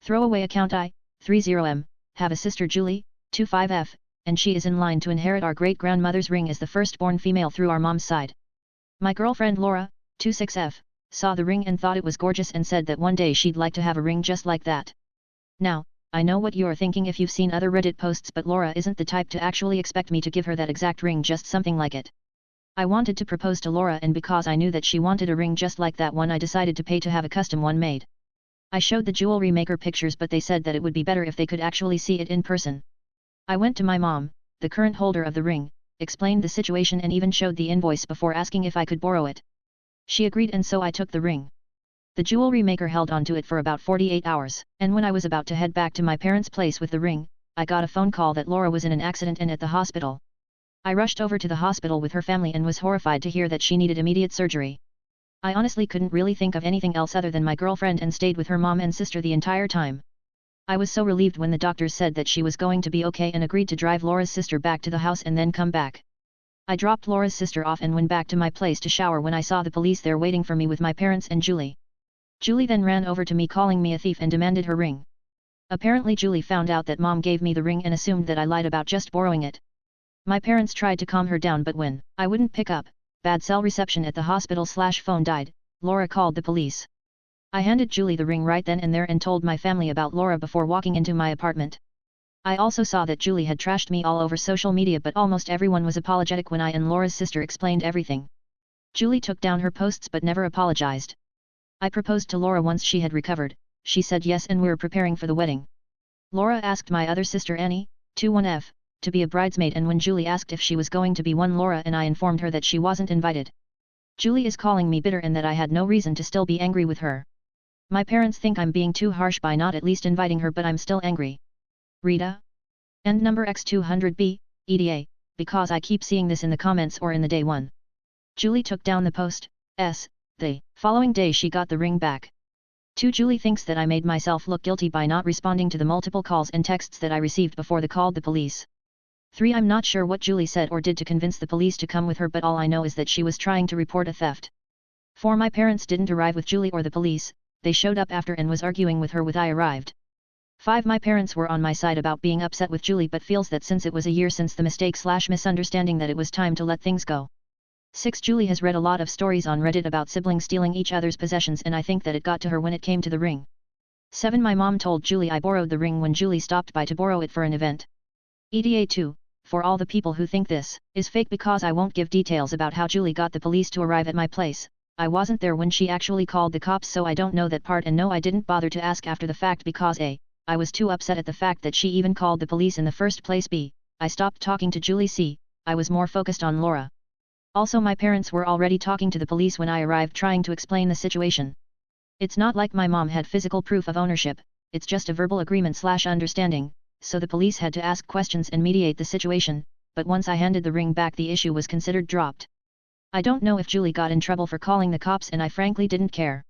Throwaway account I, 30M, have a sister Julie, 25F, and she is in line to inherit our great-grandmother's ring as the firstborn female through our mom's side. My girlfriend Laura, 26F, saw the ring and thought it was gorgeous and said that one day she'd like to have a ring just like that. Now, I know what you're thinking if you've seen other Reddit posts, but Laura isn't the type to actually expect me to give her that exact ring, just something like it. I wanted to propose to Laura, and because I knew that she wanted a ring just like that one, I decided to pay to have a custom one made. I showed the jewelry maker pictures, but they said that it would be better if they could actually see it in person. I went to my mom, the current holder of the ring, explained the situation and even showed the invoice before asking if I could borrow it. She agreed, and so I took the ring. The jewelry maker held on to it for about 48 hours, and when I was about to head back to my parents' place with the ring, I got a phone call that Laura was in an accident and at the hospital. I rushed over to the hospital with her family and was horrified to hear that she needed immediate surgery. I honestly couldn't really think of anything else other than my girlfriend and stayed with her mom and sister the entire time. I was so relieved when the doctors said that she was going to be okay and agreed to drive Laura's sister back to the house and then come back. I dropped Laura's sister off and went back to my place to shower when I saw the police there waiting for me with my parents and Julie. Julie then ran over to me calling me a thief and demanded her ring. Apparently Julie found out that mom gave me the ring and assumed that I lied about just borrowing it. My parents tried to calm her down, but when I wouldn't pick up, bad cell reception at the hospital/phone died, Laura called the police. I handed Julie the ring right then and there and told my family about Laura before walking into my apartment. I also saw that Julie had trashed me all over social media, but almost everyone was apologetic when I and Laura's sister explained everything. Julie took down her posts but never apologized. I proposed to Laura once she had recovered, she said yes, and we were preparing for the wedding. Laura asked my other sister Annie, 21F, to be a bridesmaid, and when Julie asked if she was going to be one, Laura and I informed her that she wasn't invited. Julie is calling me bitter and that I had no reason to still be angry with her. My parents think I'm being too harsh by not at least inviting her, but I'm still angry. Rita? End number X200B, EDA, because I keep seeing this in the comments or in the day one. Julie took down the post. The following day she got the ring back. 2. Julie thinks that I made myself look guilty by not responding to the multiple calls and texts that I received before they called the police. 3. I'm not sure what Julie said or did to convince the police to come with her, but all I know is that she was trying to report a theft. 4. My parents didn't arrive with Julie or the police, they showed up after and was arguing with her with I arrived. 5. My parents were on my side about being upset with Julie, but feels that since it was a year since the mistake/misunderstanding that it was time to let things go. 6. Julie has read a lot of stories on Reddit about siblings stealing each other's possessions, and I think that it got to her when it came to the ring. 7. My mom told Julie I borrowed the ring when Julie stopped by to borrow it for an event. EDA 2. For all the people who think this is fake because I won't give details about how Julie got the police to arrive at my place, I wasn't there when she actually called the cops, so I don't know that part, and no, I didn't bother to ask after the fact because A. I was too upset at the fact that she even called the police in the first place. B. I stopped talking to Julie. C. I was more focused on Laura. Also, my parents were already talking to the police when I arrived, trying to explain the situation. It's not like my mom had physical proof of ownership, it's just a verbal agreement/understanding, so the police had to ask questions and mediate the situation, but once I handed the ring back the issue was considered dropped. I don't know if Julie got in trouble for calling the cops, and I frankly didn't care.